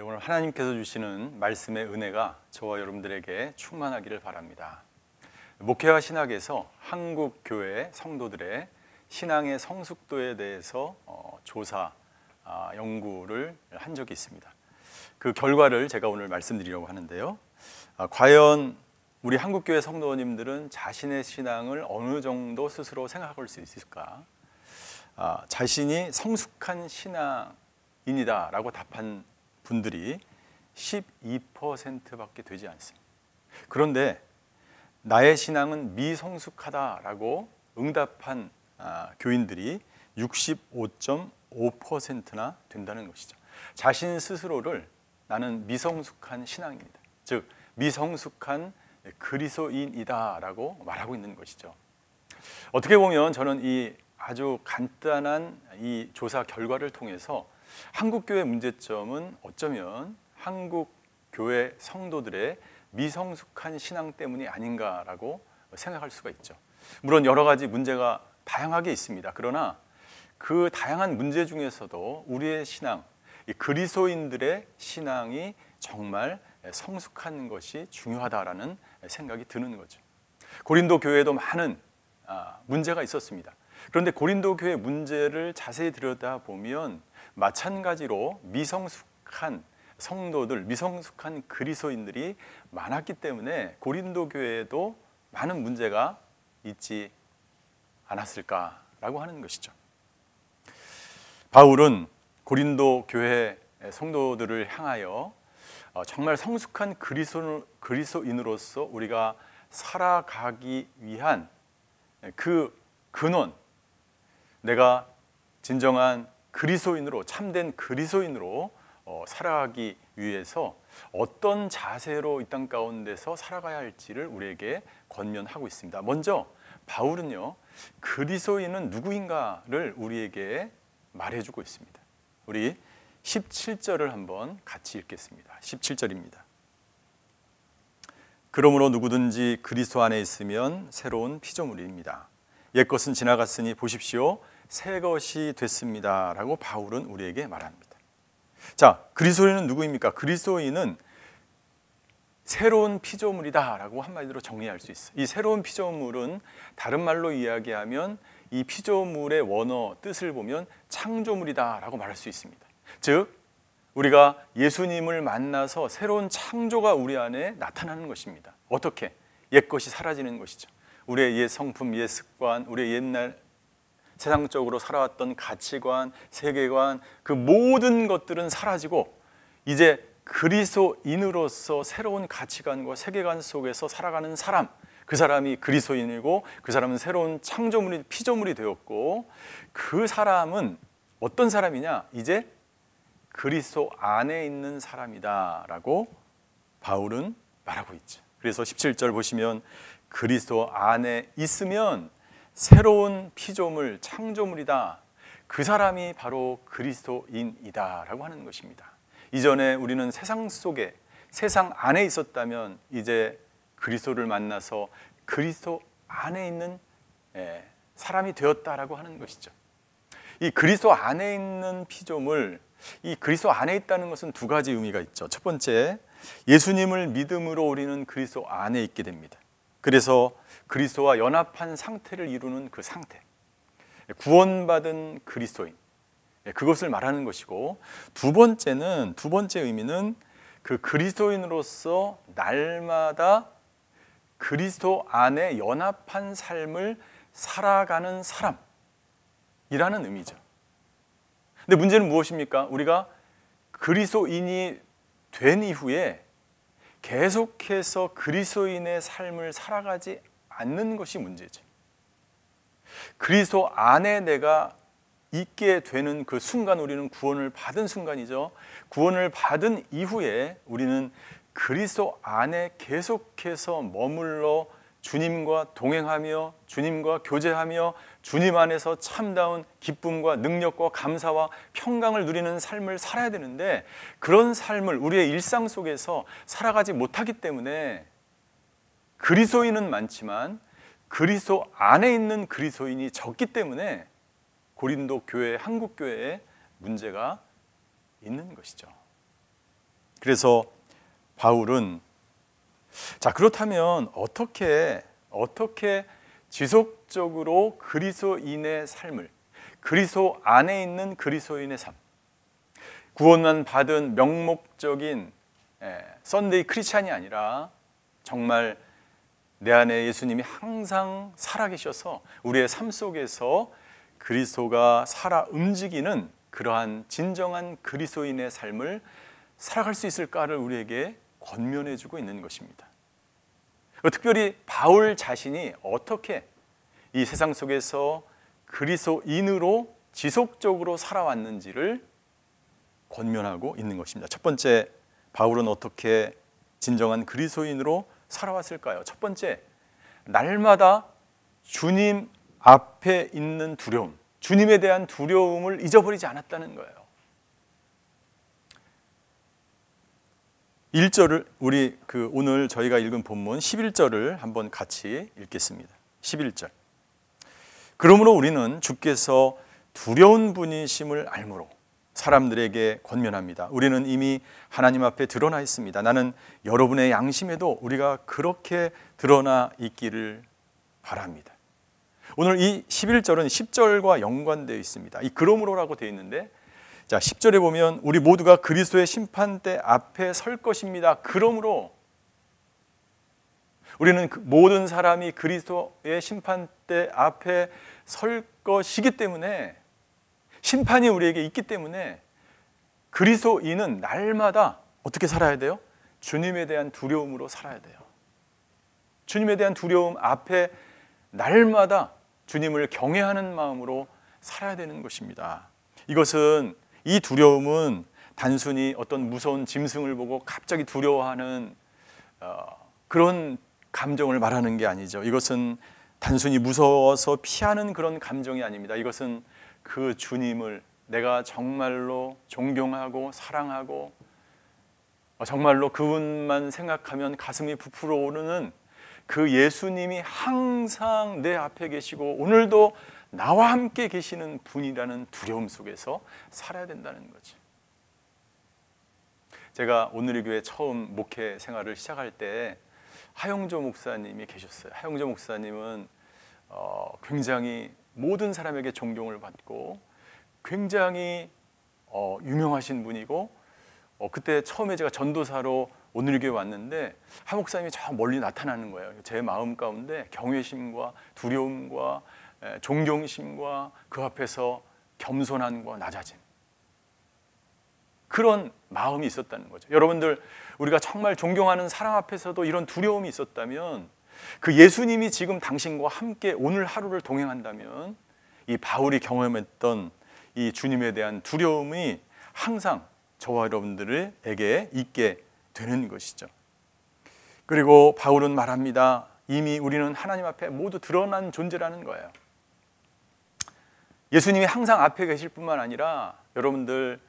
오늘 하나님께서 주시는 말씀의 은혜가 저와 여러분들에게 충만하기를 바랍니다. 목회와 신학에서 한국 교회 성도들의 신앙의 성숙도에 대해서 조사, 연구를 한 적이 있습니다. 그 결과를 제가 오늘 말씀드리려고 하는데요. 과연 우리 한국 교회 성도님들은 자신의 신앙을 어느 정도 스스로 생각할 수 있을까? 자신이 성숙한 신앙인이다 라고 답한 분들이 12%밖에 되지 않습니다. 그런데 나의 신앙은 미성숙하다라고 응답한 교인들이 65.5%나 된다는 것이죠. 자신 스스로를 나는 미성숙한 신앙입니다. 즉 미성숙한 그리스도인이다라고 말하고 있는 것이죠. 어떻게 보면 저는 이 아주 간단한 이 조사 결과를 통해서 한국교회 문제점은 어쩌면 한국교회 성도들의 미성숙한 신앙 때문이 아닌가라고 생각할 수가 있죠. 물론 여러 가지 문제가 다양하게 있습니다. 그러나 그 다양한 문제 중에서도 우리의 신앙, 이 그리스도인들의 신앙이 정말 성숙한 것이 중요하다라는 생각이 드는 거죠. 고린도 교회에도 많은 문제가 있었습니다. 그런데 고린도 교회 문제를 자세히 들여다보면 마찬가지로 미성숙한 성도들, 미성숙한 그리스도인들이 많았기 때문에 고린도 교회에도 많은 문제가 있지 않았을까라고 하는 것이죠. 바울은 고린도 교회 성도들을 향하여 정말 성숙한 그리스도인으로서 우리가 살아가기 위한 그 근원, 내가 진정한 그리스도인으로, 참된 그리스도인으로 살아가기 위해서 어떤 자세로 이 땅 가운데서 살아가야 할지를 우리에게 권면하고 있습니다. 먼저 바울은요, 그리스도인은 누구인가를 우리에게 말해주고 있습니다. 우리 17절을 한번 같이 읽겠습니다. 17절입니다. 그러므로 누구든지 그리스도 안에 있으면 새로운 피조물입니다. 옛것은 지나갔으니 보십시오, 새 것이 됐습니다 라고 바울은 우리에게 말합니다. 자, 그리스도인은 누구입니까? 그리스도인은 새로운 피조물이다 라고 한마디로 정리할 수 있어요. 이 새로운 피조물은 다른 말로 이야기하면 이 피조물의 원어 뜻을 보면 창조물이다 라고 말할 수 있습니다. 즉 우리가 예수님을 만나서 새로운 창조가 우리 안에 나타나는 것입니다. 어떻게? 옛것이 사라지는 것이죠. 우리의 옛 성품, 옛 습관, 우리의 옛날 세상적으로 살아왔던 가치관, 세계관, 그 모든 것들은 사라지고 이제 그리스도인으로서 새로운 가치관과 세계관 속에서 살아가는 사람, 그 사람이 그리스도인이고 그 사람은 새로운 창조물이, 피조물이 되었고 그 사람은 어떤 사람이냐? 이제 그리스도 안에 있는 사람이다 라고 바울은 말하고 있죠. 그래서 17절 보시면 그리스도 안에 있으면 새로운 피조물, 창조물이다. 그 사람이 바로 그리스도인이다 라고 하는 것입니다. 이전에 우리는 세상 속에, 세상 안에 있었다면 이제 그리스도를 만나서 그리스도 안에 있는 사람이 되었다라고 하는 것이죠. 이 그리스도 안에 있는 피조물, 이 그리스도 안에 있다는 것은 두 가지 의미가 있죠. 첫 번째, 예수님을 믿음으로 우리는 그리스도 안에 있게 됩니다. 그래서 그리스도와 연합한 상태를 이루는 그 상태, 구원받은 그리스도인, 그것을 말하는 것이고, 두 번째 의미는 그 그리스도인으로서 날마다 그리스도 안에 연합한 삶을 살아가는 사람이라는 의미죠. 근데 문제는 무엇입니까? 우리가 그리스도인이 된 이후에 계속해서 그리스도인의 삶을 살아가지 않는 것이 문제죠. 그리스도 안에 내가 있게 되는 그 순간 우리는 구원을 받은 순간이죠. 구원을 받은 이후에 우리는 그리스도 안에 계속해서 머물러 주님과 동행하며 주님과 교제하며 주님 안에서 참다운 기쁨과 능력과 감사와 평강을 누리는 삶을 살아야 되는데 그런 삶을 우리의 일상 속에서 살아가지 못하기 때문에 그리스도인은 많지만 그리스도 안에 있는 그리스도인이 적기 때문에 고린도 교회, 한국 교회에 문제가 있는 것이죠. 그래서 바울은 자, 그렇다면 어떻게 지속적으로 그리스도인의 삶을, 그리스도 안에 있는 그리스도인의 삶, 구원만 받은 명목적인 썬데이 크리스찬이 아니라 정말 내 안에 예수님이 항상 살아계셔서 우리의 삶 속에서 그리스도가 살아 움직이는 그러한 진정한 그리스도인의 삶을 살아갈 수 있을까를 우리에게 권면해 주고 있는 것입니다. 특별히 바울 자신이 어떻게 이 세상 속에서 그리스도인으로 지속적으로 살아왔는지를 권면하고 있는 것입니다. 첫 번째, 바울은 어떻게 진정한 그리스도인으로 살아왔을까요? 첫 번째, 날마다 주님 앞에 있는 두려움, 주님에 대한 두려움을 잊어버리지 않았다는 거예요. 1절을 우리 오늘 저희가 읽은 본문 11절을 한번 같이 읽겠습니다. 11절. 그러므로 우리는 주께서 두려운 분이심을 알므로 사람들에게 권면합니다. 우리는 이미 하나님 앞에 드러나 있습니다. 나는 여러분의 양심에도 우리가 그렇게 드러나 있기를 바랍니다. 오늘 이 11절은 10절과 연관되어 있습니다. 이 그러므로라고 되어 있는데, 자, 10절에 보면 우리 모두가 그리스도의 심판대 앞에 설 것입니다. 그러므로 우리는 모든 사람이 그리스도의 심판대 앞에 설 것이기 때문에, 심판이 우리에게 있기 때문에 그리스도인은 날마다 어떻게 살아야 돼요? 주님에 대한 두려움으로 살아야 돼요. 주님에 대한 두려움 앞에 날마다 주님을 경외하는 마음으로 살아야 되는 것입니다. 이 두려움은 단순히 어떤 무서운 짐승을 보고 갑자기 두려워하는 그런 감정을 말하는 게 아니죠. 이것은 단순히 무서워서 피하는 그런 감정이 아닙니다. 이것은 그 주님을 내가 정말로 존경하고 사랑하고 정말로 그분만 생각하면 가슴이 부풀어 오르는 그 예수님이 항상 내 앞에 계시고 오늘도 나와 함께 계시는 분이라는 두려움 속에서 살아야 된다는 거죠. 제가 오늘의 교회 처음 목회 생활을 시작할 때 하영조 목사님이 계셨어요. 하영조 목사님은 굉장히 모든 사람에게 존경을 받고 굉장히 유명하신 분이고, 그때 처음에 제가 전도사로 오늘의 교회 왔는데 하 목사님이 저 멀리 나타나는 거예요. 제 마음 가운데 경외심과 두려움과 존경심과 그 앞에서 겸손함과 낮아짐, 그런 마음이 있었다는 거죠. 여러분들, 우리가 정말 존경하는 사람 앞에서도 이런 두려움이 있었다면, 그 예수님이 지금 당신과 함께 오늘 하루를 동행한다면 이 바울이 경험했던 이 주님에 대한 두려움이 항상 저와 여러분들에게 있게 되는 것이죠. 그리고 바울은 말합니다. 이미 우리는 하나님 앞에 모두 드러난 존재라는 거예요. 예수님이 항상 앞에 계실 뿐만 아니라 여러분들,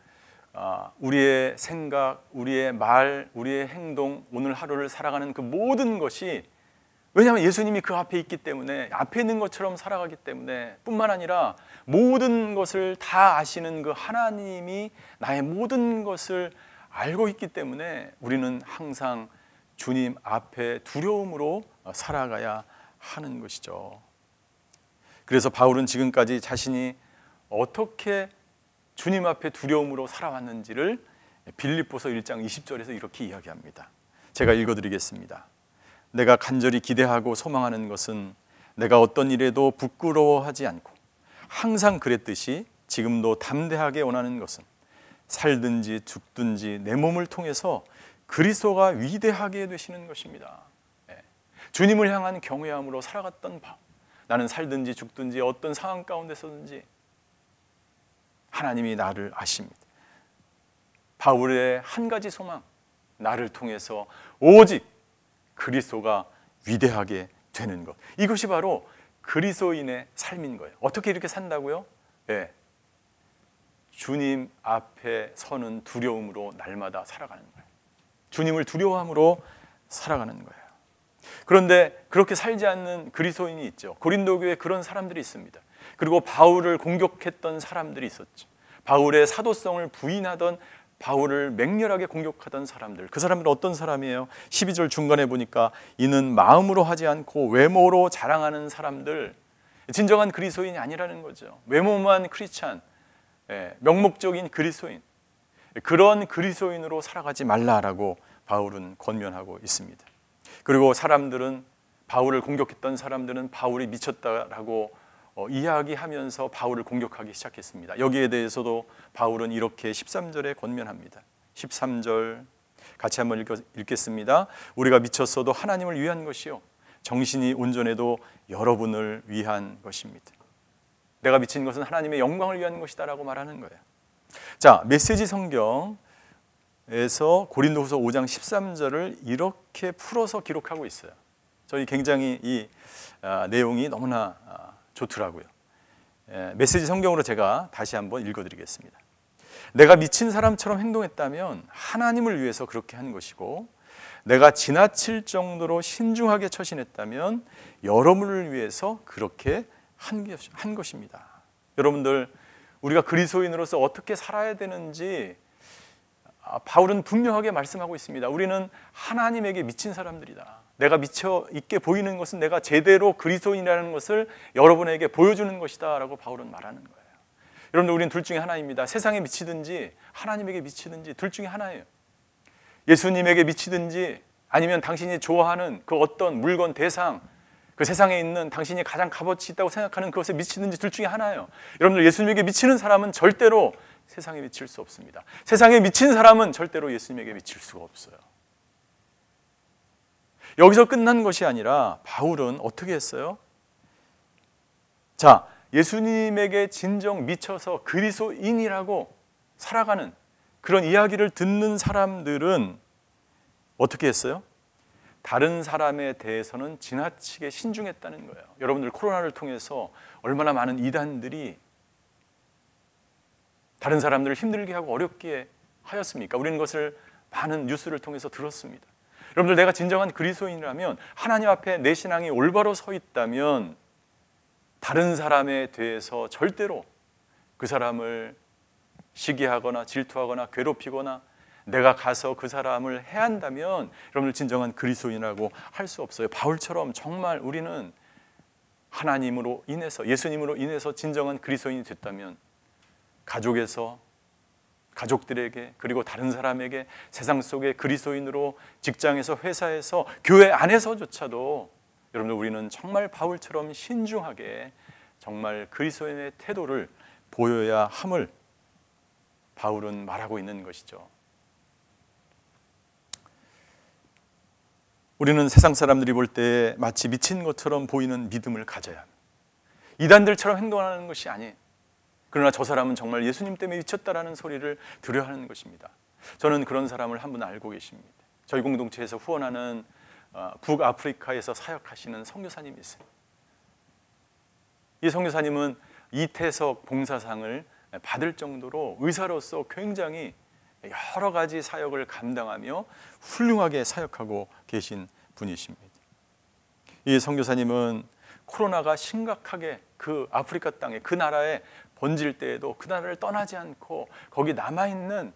우리의 생각, 우리의 말, 우리의 행동, 오늘 하루를 살아가는 그 모든 것이, 왜냐하면 예수님이 그 앞에 있기 때문에, 앞에 있는 것처럼 살아가기 때문에, 뿐만 아니라 모든 것을 다 아시는 그 하나님이 나의 모든 것을 알고 있기 때문에 우리는 항상 주님 앞에 두려움으로 살아가야 하는 것이죠. 그래서 바울은 지금까지 자신이 어떻게 주님 앞에 두려움으로 살아왔는지를 빌립보서 1장 20절에서 이렇게 이야기합니다. 제가 읽어드리겠습니다. 내가 간절히 기대하고 소망하는 것은 내가 어떤 일에도 부끄러워하지 않고 항상 그랬듯이 지금도 담대하게 원하는 것은 살든지 죽든지 내 몸을 통해서 그리스도가 위대하게 되시는 것입니다. 주님을 향한 경외함으로 살아갔던 바울, 나는 살든지 죽든지 어떤 상황 가운데서든지 하나님이 나를 아십니다. 바울의 한 가지 소망, 나를 통해서 오직 그리스도가 위대하게 되는 것, 이것이 바로 그리스도인의 삶인 거예요. 어떻게 이렇게 산다고요? 주님 앞에 서는 두려움으로 날마다 살아가는 거예요. 주님을 두려워함으로 살아가는 거예요. 그런데 그렇게 살지 않는 그리스도인이 있죠. 고린도 교회에 그런 사람들이 있습니다. 그리고 바울을 공격했던 사람들이 있었죠. 바울의 사도성을 부인하던 바울을 맹렬하게 공격하던 사람들, 그 사람들은 어떤 사람이에요? 12절 중간에 보니까 이는 마음으로 하지 않고 외모로 자랑하는 사람들, 진정한 그리스도인이 아니라는 거죠. 외모만 크리스찬, 명목적인 그리스도인, 그런 그리스도인으로 살아가지 말라라고 바울은 권면하고 있습니다. 그리고 사람들은, 바울을 공격했던 사람들은 바울이 미쳤다라고 이야기하면서 바울을 공격하기 시작했습니다. 여기에 대해서도 바울은 이렇게 13절에 권면합니다. 13절 같이 한번 읽겠습니다. 우리가 미쳤어도 하나님을 위한 것이요 정신이 온전해도 여러분을 위한 것입니다. 내가 미친 것은 하나님의 영광을 위한 것이다 라고 말하는 거예요. 자, 메시지 성경에서 고린도후서 5장 13절을 이렇게 풀어서 기록하고 있어요. 저희 굉장히 이 내용이 너무나 좋더라고요. 메시지 성경으로 제가 다시 한번 읽어드리겠습니다. 내가 미친 사람처럼 행동했다면 하나님을 위해서 그렇게 한 것이고, 내가 지나칠 정도로 신중하게 처신했다면 여러분을 위해서 그렇게 한 것입니다. 여러분들, 우리가 그리스도인으로서 어떻게 살아야 되는지 바울은 분명하게 말씀하고 있습니다. 우리는 하나님에게 미친 사람들이다. 내가 미쳐 있게 보이는 것은 내가 제대로 그리스도인이라는 것을 여러분에게 보여주는 것이다 라고 바울은 말하는 거예요. 여러분들, 우리는 둘 중에 하나입니다. 세상에 미치든지 하나님에게 미치든지 둘 중에 하나예요. 예수님에게 미치든지 아니면 당신이 좋아하는 그 어떤 물건, 대상, 그 세상에 있는 당신이 가장 값어치 있다고 생각하는 그것에 미치든지 둘 중에 하나예요. 여러분들, 예수님에게 미치는 사람은 절대로 세상에 미칠 수 없습니다. 세상에 미친 사람은 절대로 예수님에게 미칠 수가 없어요. 여기서 끝난 것이 아니라 바울은 어떻게 했어요? 자, 예수님에게 진정 미쳐서 그리스도인이라고 살아가는 그런 이야기를 듣는 사람들은 어떻게 했어요? 다른 사람에 대해서는 지나치게 신중했다는 거예요. 여러분들, 코로나를 통해서 얼마나 많은 이단들이 다른 사람들을 힘들게 하고 어렵게 하였습니까? 우리는 그것을 많은 뉴스를 통해서 들었습니다. 여러분들, 내가 진정한 그리스도인이라면, 하나님 앞에 내 신앙이 올바로 서 있다면 다른 사람에 대해서 절대로 그 사람을 시기하거나 질투하거나 괴롭히거나 내가 가서 그 사람을 해한다면 여러분들 진정한 그리스도인이라고 할 수 없어요. 바울처럼 정말 우리는 하나님으로 인해서, 예수님으로 인해서 진정한 그리스도인이 됐다면 가족들에게, 그리고 다른 사람에게, 세상 속의 그리스도인으로, 직장에서, 회사에서, 교회 안에서조차도 여러분들, 우리는 정말 바울처럼 신중하게 정말 그리스도인의 태도를 보여야 함을 바울은 말하고 있는 것이죠. 우리는 세상 사람들이 볼 때 마치 미친 것처럼 보이는 믿음을 가져야 합니다. 이단들처럼 행동하는 것이 아니에요. 그러나 저 사람은 정말 예수님 때문에 미쳤다라는 소리를 들어야 하는 것입니다. 저는 그런 사람을 한 분 알고 계십니다. 저희 공동체에서 후원하는 북아프리카에서 사역하시는 선교사님이 있어요. 이 선교사님은 이태석 봉사상을 받을 정도로 의사로서 굉장히 여러 가지 사역을 감당하며 훌륭하게 사역하고 계신 분이십니다. 이 선교사님은 코로나가 심각하게 그 아프리카 땅에, 그 나라에 번질 때에도 그 나라를 떠나지 않고 거기 남아있는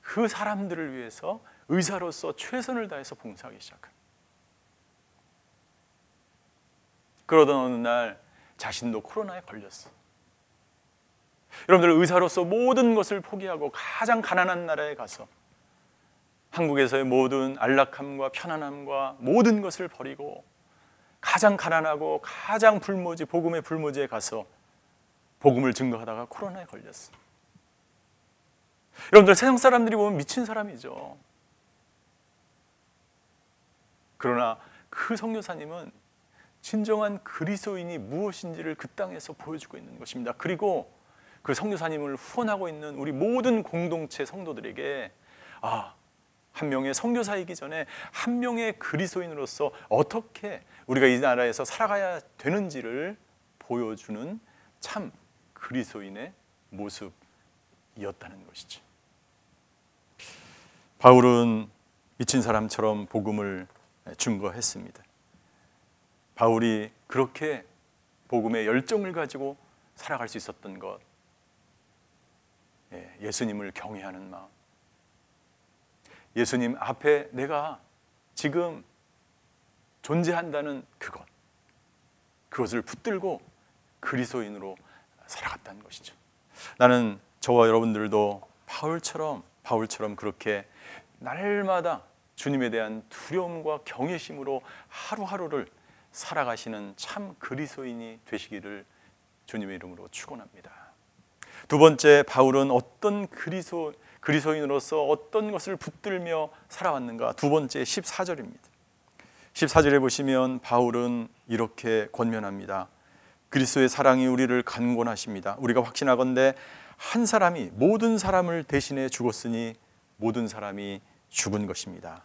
그 사람들을 위해서 의사로서 최선을 다해서 봉사하기 시작합니다. 그러던 어느 날 자신도 코로나에 걸렸어. 여러분들, 의사로서 모든 것을 포기하고 가장 가난한 나라에 가서 한국에서의 모든 안락함과 편안함과 모든 것을 버리고 가장 가난하고 가장 불모지, 복음의 불모지에 가서 복음을 증거하다가 코로나에 걸렸어. 여러분들, 세상 사람들이 보면 미친 사람이죠. 그러나 그 선교사님은 진정한 그리스도인이 무엇인지를 그 땅에서 보여주고 있는 것입니다. 그리고 그 선교사님을 후원하고 있는 우리 모든 공동체 성도들에게 한 명의 선교사이기 전에 한 명의 그리스도인으로서 어떻게 우리가 이 나라에서 살아가야 되는지를 보여주는 참 그리스도인의 모습이었다는 것이죠. 바울은 미친 사람처럼 복음을 증거했습니다. 바울이 그렇게 복음의 열정을 가지고 살아갈 수 있었던 것, 예수님을 경외하는 마음, 예수님 앞에 내가 지금 존재한다는 그것을 붙들고 그리스도인으로 살아갔다는 것이죠. 나는 저와 여러분들도 바울처럼 그렇게 날마다 주님에 대한 두려움과 경외심으로 하루하루를 살아가시는 참 그리스도인이 되시기를 주님의 이름으로 축원합니다. 두 번째, 바울은 어떤 그리스도인으로서 어떤 것을 붙들며 살아왔는가? 두 번째 14절입니다. 14절에 보시면 바울은 이렇게 권면합니다. 그리스도의 사랑이 우리를 간곤하십니다. 우리가 확신하건대 한 사람이 모든 사람을 대신해 죽었으니 모든 사람이 죽은 것입니다.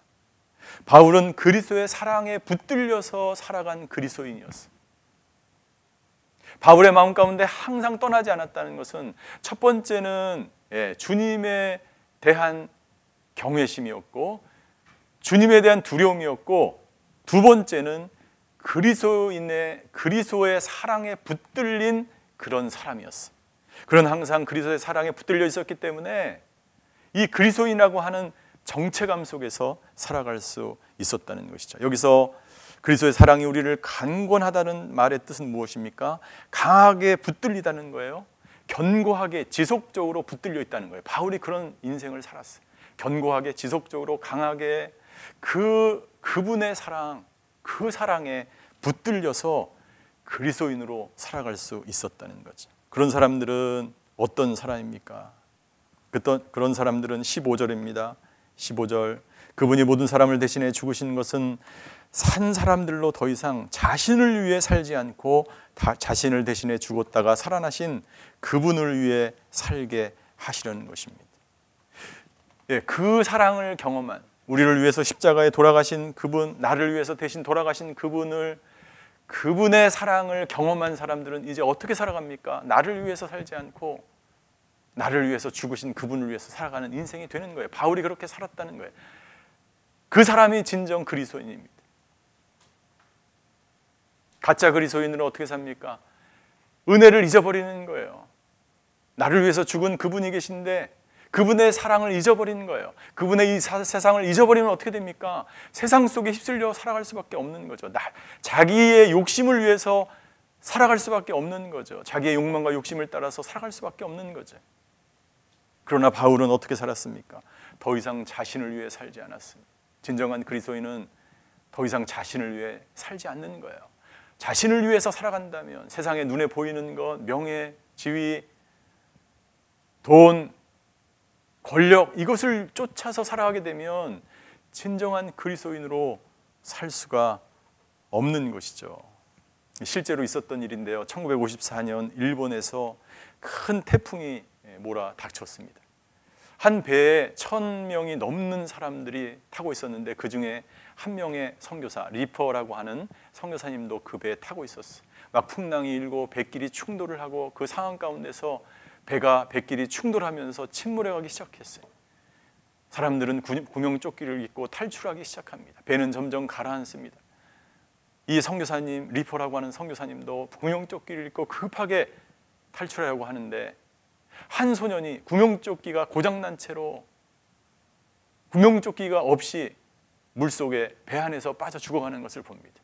바울은 그리스도의 사랑에 붙들려서 살아간 그리스도인이었습니다. 바울의 마음 가운데 항상 떠나지 않았다는 것은 첫 번째는 주님에 대한 경외심이었고 주님에 대한 두려움이었고, 두 번째는 그리스도의 사랑에 붙들린 그런 사람이었어. 그런 항상 그리스도의 사랑에 붙들려 있었기 때문에 이 그리스도인이라고 하는 정체감 속에서 살아갈 수 있었다는 것이죠. 여기서 그리스도의 사랑이 우리를 간곤하다는 말의 뜻은 무엇입니까? 강하게 붙들리다는 거예요. 견고하게 지속적으로 붙들려 있다는 거예요. 바울이 그런 인생을 살았어요. 견고하게 지속적으로 강하게 그분의 사랑, 그 사랑에 붙들려서 그리스도인으로 살아갈 수 있었다는 거죠. 그런 사람들은 어떤 사람입니까? 그런 사람들은 15절입니다. 15절, 그분이 모든 사람을 대신해 죽으신 것은 산 사람들로 더 이상 자신을 위해 살지 않고 자신을 대신해 죽었다가 살아나신 그분을 위해 살게 하시려는 것입니다. 그 사랑을 경험한, 우리를 위해서 십자가에 돌아가신 그분, 나를 위해서 대신 돌아가신 그분의 사랑을 경험한 사람들은 이제 어떻게 살아갑니까? 나를 위해서 살지 않고 나를 위해서 죽으신 그분을 위해서 살아가는 인생이 되는 거예요. 바울이 그렇게 살았다는 거예요. 그 사람이 진정 그리스도인입니다. 가짜 그리스도인은 어떻게 삽니까? 은혜를 잊어버리는 거예요. 나를 위해서 죽은 그분이 계신데 그분의 사랑을 잊어버리는 거예요. 그분의 이 세상을 잊어버리면 어떻게 됩니까? 세상 속에 휩쓸려 살아갈 수밖에 없는 거죠. 자기의 욕심을 위해서 살아갈 수밖에 없는 거죠. 자기의 욕망과 욕심을 따라서 살아갈 수밖에 없는 거죠. 그러나 바울은 어떻게 살았습니까? 더 이상 자신을 위해 살지 않았습니다. 진정한 그리스도인은 더 이상 자신을 위해 살지 않는 거예요. 자신을 위해서 살아간다면 세상에 눈에 보이는 것, 명예, 지위, 돈, 권력, 이것을 쫓아서 살아가게 되면 진정한 그리스도인으로 살 수가 없는 것이죠. 실제로 있었던 일인데요. 1954년 일본에서 큰 태풍이 몰아닥쳤습니다. 한 배에 1000명이 넘는 사람들이 타고 있었는데 그 중에 한 명의 선교사, 리퍼라고 하는 선교사님도 그 배에 타고 있었어요. 막 풍랑이 일고 배끼리 충돌을 하고 그 상황 가운데서 배가 배끼리 충돌하면서 침몰해 가기 시작했어요. 사람들은 구명조끼를 입고 탈출하기 시작합니다. 배는 점점 가라앉습니다. 이 선교사님, 리퍼라고 하는 선교사님도 구명조끼를 입고 급하게 탈출하려고 하는데 한 소년이 구명조끼가 고장난 채로 구명조끼가 없이 물속에 배 안에서 빠져 죽어가는 것을 봅니다.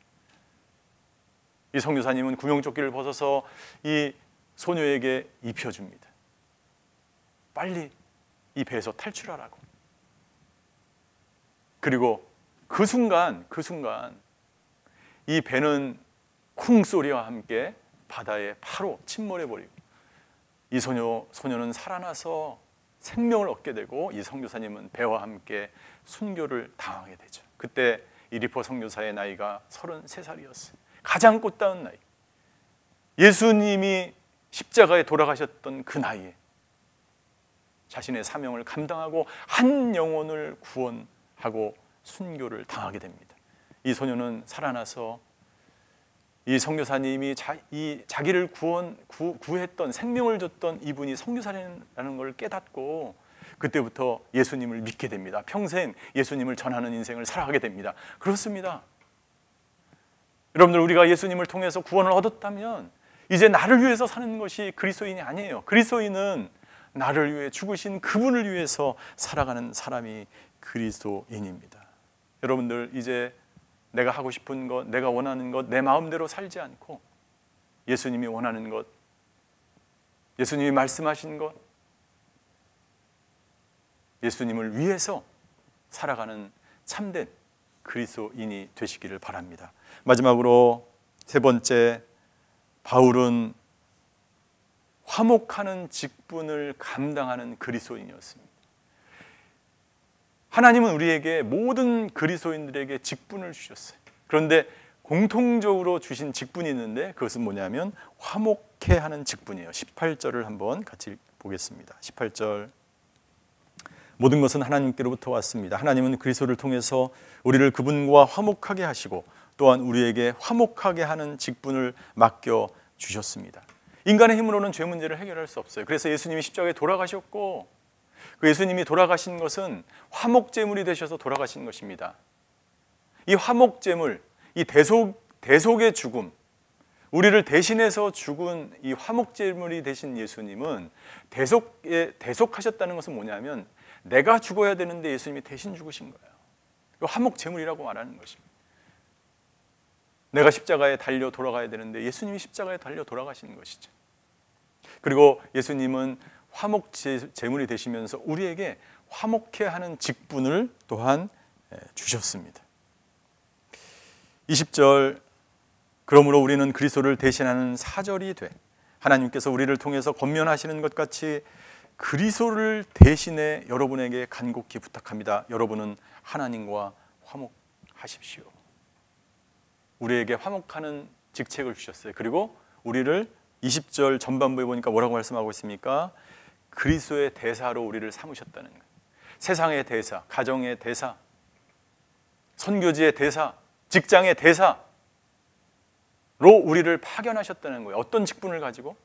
이 선교사님은 구명조끼를 벗어서 이 소녀에게 입혀줍니다. 빨리 이 배에서 탈출하라고. 그리고 그 순간 이 배는 쿵 소리와 함께 바다에 바로 침몰해버리고 이 소녀는 살아나서 생명을 얻게 되고 이 선교사님은 배와 함께 순교를 당하게 되죠. 그때 이 리퍼 선교사의 나이가 33살이었어요. 가장 꽃다운 나이. 예수님이 십자가에 돌아가셨던 그 나이에 자신의 사명을 감당하고 한 영혼을 구원하고 순교를 당하게 됩니다. 이 소녀는 살아나서 이 선교사님이 자기를 구했던, 생명을 줬던 이분이 선교사라는 걸 깨닫고 그때부터 예수님을 믿게 됩니다. 평생 예수님을 전하는 인생을 살아가게 됩니다. 그렇습니다. 여러분들, 우리가 예수님을 통해서 구원을 얻었다면 이제 나를 위해서 사는 것이 그리스도인이 아니에요. 그리스도인은 나를 위해 죽으신 그분을 위해서 살아가는 사람이 그리스도인입니다. 여러분들, 이제 내가 하고 싶은 것, 내가 원하는 것, 내 마음대로 살지 않고 예수님이 원하는 것, 예수님이 말씀하신 것, 예수님을 위해서 살아가는 참된 그리스도인이 되시기를 바랍니다. 마지막으로 세 번째, 바울은 화목하는 직분을 감당하는 그리스도인이었습니다. 하나님은 우리에게, 모든 그리스도인들에게 직분을 주셨어요. 그런데 공통적으로 주신 직분이 있는데 그것은 뭐냐면 화목해 하는 직분이에요. 18절을 한번 같이 보겠습니다. 18절, 모든 것은 하나님께로부터 왔습니다. 하나님은 그리스도를 통해서 우리를 그분과 화목하게 하시고 또한 우리에게 화목하게 하는 직분을 맡겨 주셨습니다. 인간의 힘으로는 죄 문제를 해결할 수 없어요. 그래서 예수님이 십자가에 돌아가셨고, 그 예수님이 돌아가신 것은 화목제물이 되셔서 돌아가신 것입니다. 이 화목제물, 이 대속의 죽음, 우리를 대신해서 죽은 이 화목제물이 되신 예수님은 대속하셨다는 것은 뭐냐면 내가 죽어야 되는데 예수님이 대신 죽으신 거예요. 화목제물이라고 말하는 것입니다. 내가 십자가에 달려 돌아가야 되는데 예수님이 십자가에 달려 돌아가신 것이죠. 그리고 예수님은 화목제물이 되시면서 우리에게 화목해 하는 직분을 또한 주셨습니다. 20절, 그러므로 우리는 그리스도를 대신하는 사절이 돼 하나님께서 우리를 통해서 권면하시는 것 같이 그리스도를 대신해 여러분에게 간곡히 부탁합니다. 여러분은 하나님과 화목하십시오. 우리에게 화목하는 직책을 주셨어요. 그리고 우리를 20절 전반부에 보니까 뭐라고 말씀하고 있습니까? 그리스도의 대사로 우리를 삼으셨다는 거예요. 세상의 대사, 가정의 대사, 선교지의 대사, 직장의 대사로 우리를 파견하셨다는 거예요. 어떤 직분을 가지고?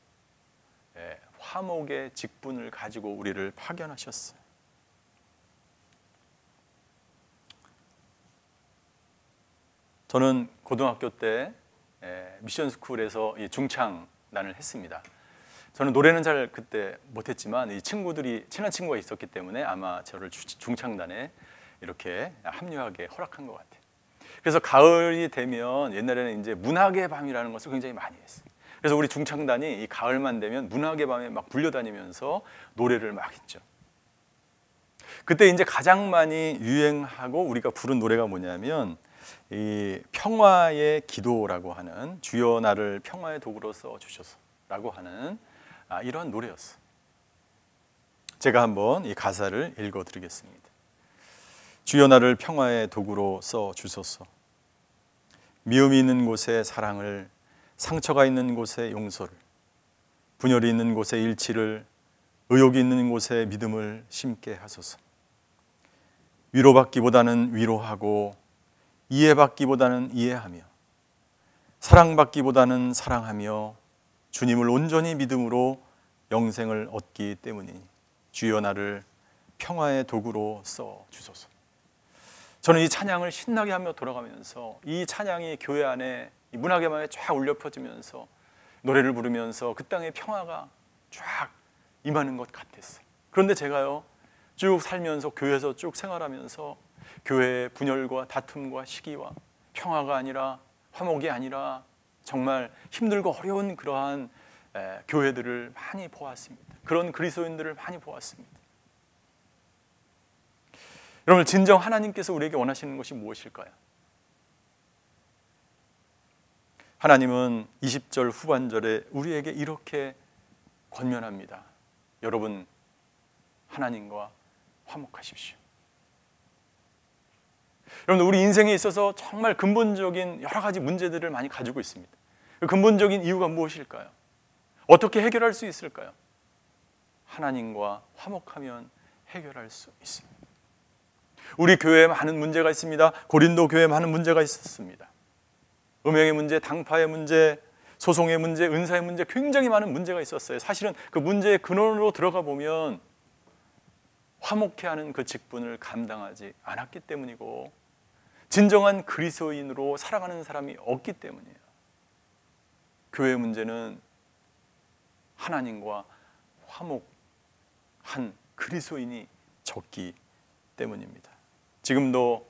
화목의 직분을 가지고 우리를 파견하셨어요. 저는 고등학교 때 미션스쿨에서 중창단을 했습니다. 저는 노래는 잘 그때 못했지만 이 친구들이, 친한 친구가 있었기 때문에 아마 저를 중창단에 이렇게 합류하게 허락한 것 같아요. 그래서 가을이 되면 옛날에는 이제 문학의 밤이라는 것을 굉장히 많이 했어요. 그래서 우리 중창단이 이 가을만 되면 문학의 밤에 막 불려다니면서 노래를 막 했죠. 그때 이제 가장 많이 유행하고 우리가 부른 노래가 뭐냐면 이 평화의 기도라고 하는, 주여 나를 평화의 도구로 써 주셔서라고 하는 이런 노래였어요. 제가 한번 이 가사를 읽어 드리겠습니다. 주여 나를 평화의 도구로 써 주소서. 미움이 있는 곳에 사랑을, 상처가 있는 곳에 용서를, 분열이 있는 곳에 일치를, 의욕이 있는 곳에 믿음을 심게 하소서. 위로받기보다는 위로하고, 이해받기보다는 이해하며, 사랑받기보다는 사랑하며 주님을 온전히 믿음으로 영생을 얻기 때문이니 주여 나를 평화의 도구로 써 주소서. 저는 이 찬양을 신나게 하며 돌아가면서 이 찬양이 교회 안에 이 문학의 밤에 쫙 울려 퍼지면서 노래를 부르면서 그 땅에 평화가 쫙 임하는 것 같았어요. 그런데 제가요, 쭉 살면서, 교회에서 쭉 생활하면서 교회의 분열과 다툼과 시기와 평화가 아니라, 화목이 아니라 정말 힘들고 어려운 그러한 교회들을 많이 보았습니다. 그런 그리스도인들을 많이 보았습니다. 여러분, 진정 하나님께서 우리에게 원하시는 것이 무엇일까요? 하나님은 20절 후반절에 우리에게 이렇게 권면합니다. 여러분, 하나님과 화목하십시오. 여러분, 우리 인생에 있어서 정말 근본적인 여러 가지 문제들을 많이 가지고 있습니다. 그 근본적인 이유가 무엇일까요? 어떻게 해결할 수 있을까요? 하나님과 화목하면 해결할 수 있습니다. 우리 교회에 많은 문제가 있습니다. 고린도 교회에 많은 문제가 있었습니다. 음행의 문제, 당파의 문제, 소송의 문제, 은사의 문제, 굉장히 많은 문제가 있었어요. 사실은 그 문제의 근원으로 들어가 보면 화목해 하는 그 직분을 감당하지 않았기 때문이고, 진정한 그리스도인으로 살아가는 사람이 없기 때문이에요. 교회의 문제는 하나님과 화목해야 한 그리스도인이 적기 때문입니다. 지금도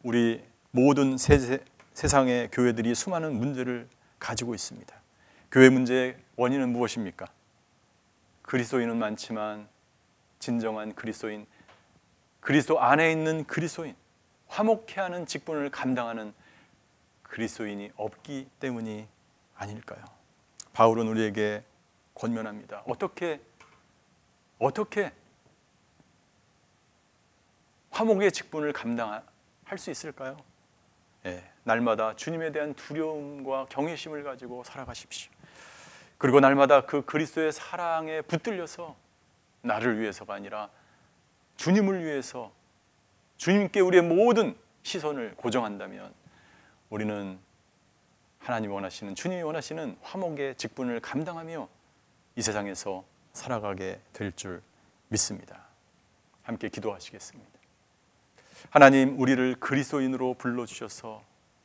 우리 모든 세상의 교회들이 수많은 문제를 가지고 있습니다. 교회 문제의 원인은 무엇입니까? 그리스도인은 많지만 진정한 그리스도인, 그리스도 안에 있는 그리스도인, 화목케 하는 직분을 감당하는 그리스도인이 없기 때문이 아닐까요? 바울은 우리에게 권면합니다. 어떻게 화목의 직분을 감당할 수 있을까요? 날마다 주님에 대한 두려움과 경외심을 가지고 살아가십시오. 그리고 날마다 그 그리스도의 사랑에 붙들려서 나를 위해서가 아니라 주님을 위해서 주님께 우리의 모든 시선을 고정한다면 우리는 하나님 원하시는, 주님이 원하시는 화목의 직분을 감당하며 이 세상에서 살아가게 될 줄 믿습니다. 함께 기도하시겠습니다. 하나님, 우리를 그리스도인으로 불러주셔서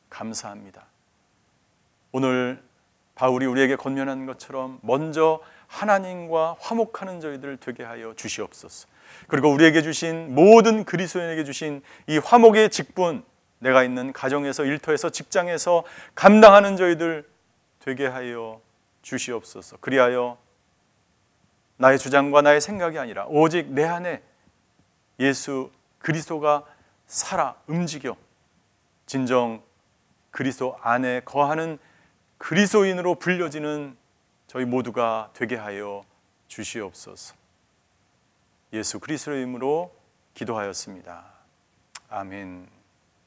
감사합니다. 오늘 바울이 우리에게 권면한 것처럼 먼저 하나님과 화목하는 저희들 되게 하여 주시옵소서. 그리고 우리에게 주신 모든 그리스도인에게 주신 이 화목의 직분, 내가 있는 가정에서, 일터에서, 직장에서 감당하는 저희들 되게 하여 주시옵소서. 그리하여 나의 주장과 나의 생각이 아니라 오직 내 안에 예수 그리스도가 살아 움직여 진정 그리스도 안에 거하는 그리스도인으로 불려지는 저희 모두가 되게 하여 주시옵소서. 예수 그리스도의 이름으로 기도하였습니다. 아멘.